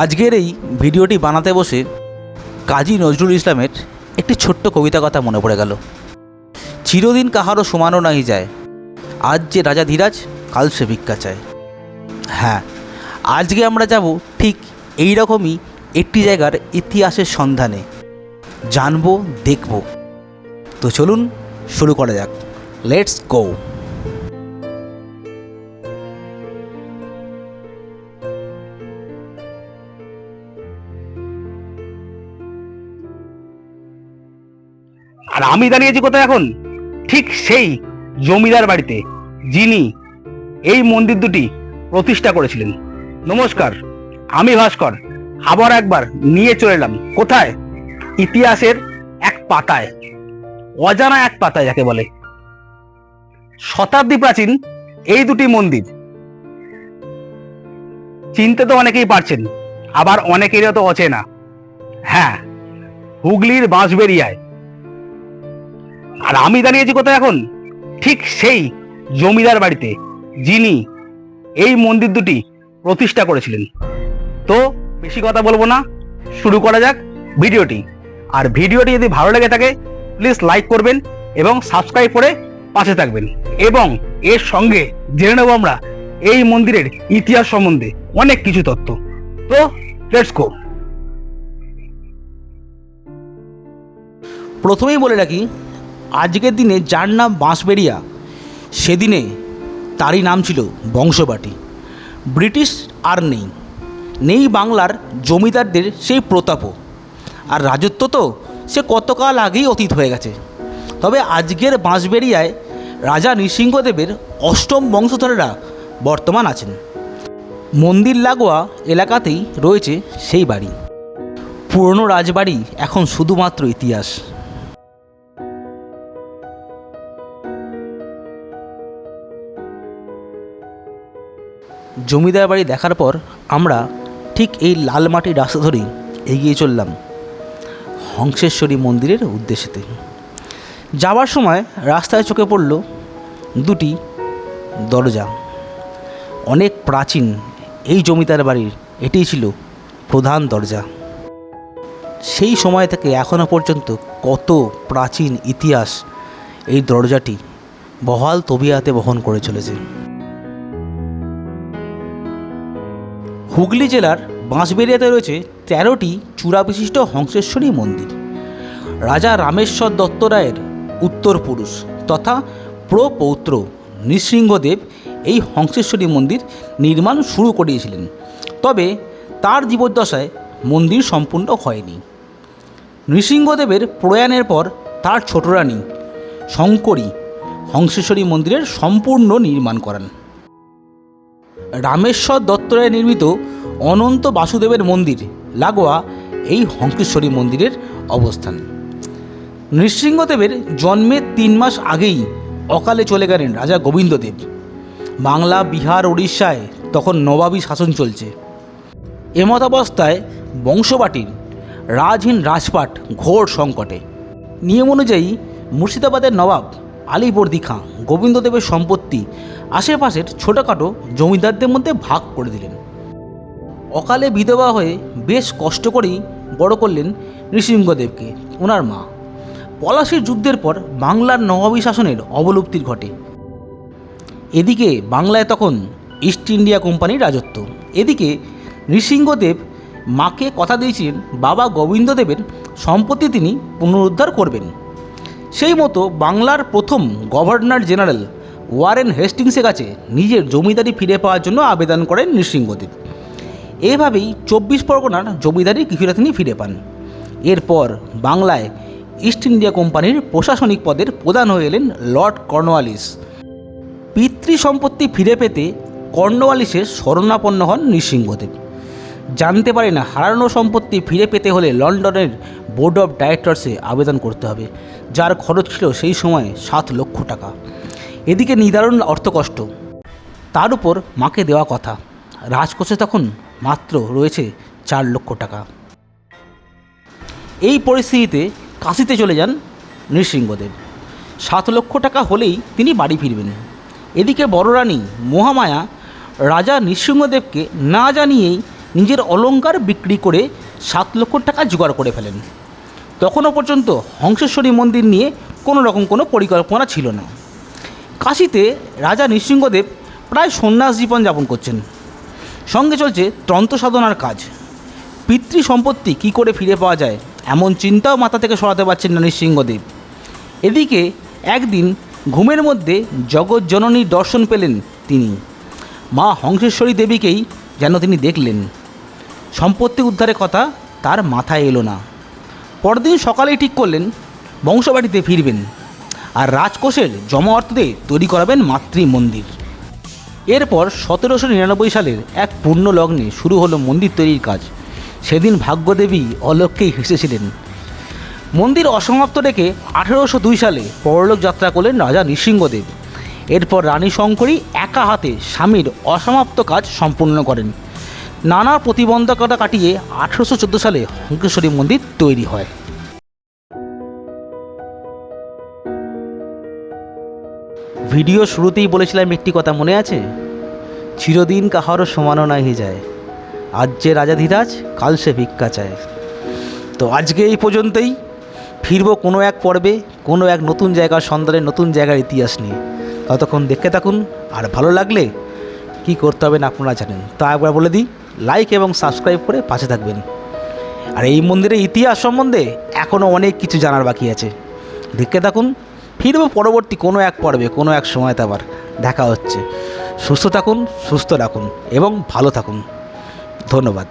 আজকের এই ভিডিওটি বানাতে বসে কাজী নজরুল ইসলামের একটি ছোট্ট কবিতা কথা মনে পড়ে গেল। চিরদিন কাহারও সমানও নাহি যায়, আজ যে রাজা ধীরাজ কাল সে ভিক্ষা চায়। হ্যাঁ, আজকে আমরা যাব ঠিক এই রকমই একটি জায়গার ইতিহাসের সন্ধানে, জানবো দেখব। তো চলুন শুরু করা যাক, লেটস গো। আর আমি দাঁড়িয়েছি কোথায় এখন? ঠিক সেই জমিদার বাড়িতে, যিনি এই মন্দির দুটি প্রতিষ্ঠা করেছিলেন। নমস্কার, আমি ভাস্কর আবার একবার নিয়ে চলে এলাম কোথায়? ইতিহাসের এক পাতায়, অজানা এক পাতায় যাকে বলে। শতাব্দী প্রাচীন এই দুটি মন্দির চিনতে তো অনেকেই পারছেন, আবার অনেকেরই তো অচেনা। হ্যাঁ, হুগলির বাঁশবেড়িয়ায়। আর আমি দাঁড়িয়েছি কোথায় এখন? ঠিক সেই জমিদার বাড়িতে, যিনি এই মন্দির দুটি প্রতিষ্ঠা করেছিলেন। তো বেশি কথা বলবো না, শুরু করা যাক ভিডিওটি। আর ভিডিওটি যদি ভালো লেগে থাকে প্লিজ লাইক করবেন এবং সাবস্ক্রাইব করে পাশে থাকবেন। এবং এর সঙ্গে জেনে নেব আমরা এই মন্দিরের ইতিহাস সম্বন্ধে অনেক কিছু তথ্য। তো লেটস গো। প্রথমেই বলে রাখি, আজকের দিনে যার নাম বাঁশবেড়িয়া, সেদিনে তারই নাম ছিল বংশবাটি। ব্রিটিশ আর নেই বাংলার জমিদারদের সেই প্রতাপও, আর রাজত্ব তো সে কতকাল আগেই অতীত হয়ে গেছে। তবে আজকের বাঁশবেড়িয়ায় রাজা নৃসিংহদেবের অষ্টম বংশধরেরা বর্তমান আছেন। মন্দির লাগোয়া এলাকাতেই রয়েছে সেই বাড়ি। পুরনো রাজবাড়ি এখন শুধুমাত্র ইতিহাস। জমিদার বাড়ি দেখার পর আমরা ঠিক এই লাল মাটির রাস্তা ধরেই এগিয়ে চললাম হংসেশ্বরী মন্দিরের উদ্দেশ্যেতে। যাওয়ার সময় রাস্তায় চোখে পড়ল দুটি দরজা। অনেক প্রাচীন এই জমিদার বাড়ির এটিই ছিল প্রধান দরজা। সেই সময় থেকে এখনও পর্যন্ত কত প্রাচীন ইতিহাস এই দরজাটি বহাল তবিয়াতে বহন করে চলেছে। হুগলি জেলার বাঁশবেড়িয়াতে রয়েছে 13টি চূড়া বিশিষ্ট হংসেশ্বরী মন্দির। রাজা রামেশ্বর দত্ত রায়ের উত্তর পুরুষ তথা প্রপৌত্র নৃসিংহদেব এই হংসেশ্বরী মন্দির নির্মাণ শুরু করিয়েছিলেন। তবে তার জীবদ্দশায় মন্দির সম্পূর্ণ হয়নি। নৃসিংহদেবের প্রয়াণের পর তার ছোট রানী শঙ্করী হংসেশ্বরী মন্দিরের সম্পূর্ণ নির্মাণ করান। রামেশ্বর দত্ত রায় নির্মিত অনন্ত বাসুদেবের মন্দির লাগোয়া এই হংসেশ্বরী মন্দিরের অবস্থান। নৃসিংহদেবের জন্মের 3 মাস আগেই অকালে চলে গেলেন রাজা গোবিন্দদেব। বাংলা, বিহার, উড়িষ্যায় তখন নবাবী শাসন চলছে। এমতাবস্থায় বংশবাটির রাজহীন রাজপাট ঘোর সংকটে। নিয়ম অনুযায়ী মুর্শিদাবাদের নবাব আলীবর্দী খাঁ গোবিন্দদেবের সম্পত্তি আশেপাশের ছোটোখাটো জমিদারদের মধ্যে ভাগ করে দিলেন। অকালে বিধবা হয়ে বেশ কষ্ট করেই বড় করলেন নৃসিংহদেবকে ওনার মা। পলাশীর যুদ্ধের পর বাংলার নবাবী শাসনের অবলুপ্তি ঘটে। এদিকে বাংলায় তখন ইস্ট ইন্ডিয়া কোম্পানির রাজত্ব। এদিকে নৃসিংহদেব মাকে কথা দিয়েছিলেন বাবা গোবিন্দদেবের সম্পত্তি তিনি পুনরুদ্ধার করবেন। সেই মতো বাংলার প্রথম গভর্নর জেনারেল ওয়ারেন হেস্টিংসের কাছে নিজের জমিদারি ফিরে পাওয়ার জন্য আবেদন করেন নৃসিংহদেব। এভাবেই 24 পরগনার জমিদারি কিছুটা তিনি ফিরে পান। এরপর বাংলায় ইস্ট ইন্ডিয়া কোম্পানির প্রশাসনিক পদের প্রধান হয়ে এলেন লর্ড কর্নওয়ালিস। পিতৃ সম্পত্তি ফিরে পেতে কর্নওয়ালিসের শরণাপন্ন হন নৃসিংহদেব। জানতে পারেন হারানো সম্পত্তি ফিরে পেতে হলে লন্ডনের বোর্ড অফ ডাইরেক্টরসে আবেদন করতে হবে, যার খরচ ছিল সেই সময়ে 7 লক্ষ টাকা। এদিকে নিদারুণ অর্থকষ্ট, তার উপর মাকে দেওয়া কথা। রাজকোষে তখন মাত্র রয়েছে 4 লক্ষ টাকা। এই পরিস্থিতিতে কাশিতে চলে যান নৃসিংহদেব। 7 লক্ষ টাকা হলেই তিনি বাড়ি ফিরবেন। এদিকে বড় রানী মহামায়া রাজা নৃসিংহদেবকে না জানিয়েই নিজের অলংকার বিক্রি করে 7 লক্ষ টাকা জোগাড় করে ফেলেন। তখনও পর্যন্ত হংসেশ্বরী মন্দির নিয়ে কোনো রকম কোনো পরিকল্পনা ছিল না। কাশীতে রাজা নৃসিংহদেব প্রায় সন্ন্যাস জীবন যাপন করছেন, সঙ্গে চলছে তন্ত্র সাধনার কাজ। পিতৃ সম্পত্তি কী করে ফিরে পাওয়া যায় এমন চিন্তাও মাথা থেকে সরাতে পারছেন না নৃসিংহদেব। এদিকে একদিন ঘুমের মধ্যে জগৎজননীর দর্শন পেলেন তিনি। মা হংসেশ্বরী দেবীকেই যেন তিনি দেখলেন। সম্পত্তি উদ্ধারের কথা তার মাথায় এলো না। পরদিন সকালেই ঠিক করলেন বংশবাড়িতে ফিরবেন আর রাজকোষের জমা অর্থ দিয়ে তৈরি করাবেন মাতৃ মন্দির। এরপর 1799 সালের এক পূর্ণ লগ্নে শুরু হলো মন্দির তৈরির কাজ। সেদিন ভাগ্যদেবী অলক্ষ্যেই হেসেছিলেন। মন্দির অসমাপ্ত রেখে 1802 সালে পরলোক যাত্রা করলেন রাজা নৃসিংহদেব। এরপর রানী শঙ্করী একা হাতে স্বামীর অসমাপ্ত কাজ সম্পূর্ণ করেন। নানা প্রতিবন্ধকতা কাটিয়ে 1814 সালে হংসেশ্বরী মন্দির তৈরি হয়। ভিডিও শুরুতেই বলেছিলাম একটি কথা মনে আছে, চিরদিন কাহারও সমানও নাহি যায়, আজ যে রাজাধিরাজ কাল সে ভিক্ষা চায়। তো আজকে এই পর্যন্তই, ফিরবো কোনো এক পর্বে কোনো এক নতুন জায়গার সন্ধানে, নতুন জায়গার ইতিহাস নিয়ে। ততক্ষণ দেখতে থাকুন, আর ভালো লাগলে কি করতে হবে না আপনারা জানেন, তা একবার বলে দিই, লাইক এবং সাবস্ক্রাইব করে পাশে থাকবেন। আর এই মন্দিরের ইতিহাস সম্বন্ধে এখনও অনেক কিছু জানার বাকি আছে। দেখতে থাকুন, ফিরবো পরবর্তী কোনো এক পর্বে কোনো এক সময়তে আবার দেখা হচ্ছে। সুস্থ থাকুন, সুস্থ রাখুন এবং ভালো থাকুন। ধন্যবাদ।